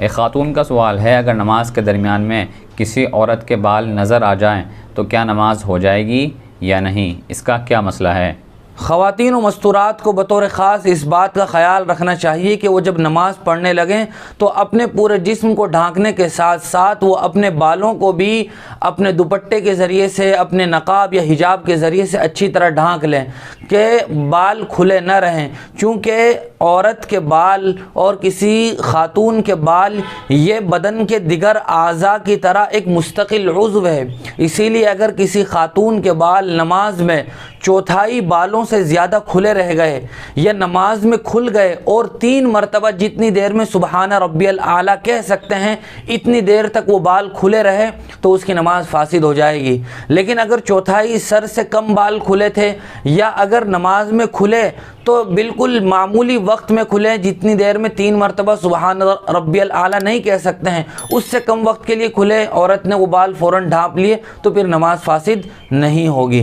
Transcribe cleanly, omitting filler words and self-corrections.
एक ख़ातून का सवाल है, अगर नमाज के दरमियान में किसी औरत के बाल नज़र आ जाएं तो क्या नमाज हो जाएगी या नहीं, इसका क्या मसला है। ख़वातीन व मस्तूरात को बतौर ख़ास इस बात का ख्याल रखना चाहिए कि वो जब नमाज़ पढ़ने लगें तो अपने पूरे जिस्म को ढांकने के साथ साथ वो अपने बालों को भी अपने दुपट्टे के ज़रिए से, अपने नकाब या हिजाब के ज़रिए से अच्छी तरह ढांक लें कि बाल खुले न रहें। चूँकि औरत के बाल और किसी ख़ातून के बाल ये बदन के दिगर आज़ा की तरह एक मुस्तकिल उज़्व है, इसीलिए अगर किसी ख़ातून के बाल नमाज में चौथाई बालों से ज़्यादा खुले रह गए या नमाज में खुल गए और 3 मरतबा जितनी देर में सुबहाना रब्बियल आला कह सकते हैं इतनी देर तक वो बाल खुले रहे तो उसकी नमाज फासिद हो जाएगी। लेकिन अगर चौथाई सर से कम बाल खुले थे या अगर नमाज में खुले तो बिल्कुल मामूली वक्त में खुले, जितनी देर में 3 मरतबा सुबहान रब्बियल आला नहीं कह सकते हैं उससे कम वक्त के लिए खुले, औरत ने वो बाल फ़ौरन ढाँप लिए तो फिर नमाज फासिद नहीं होगी।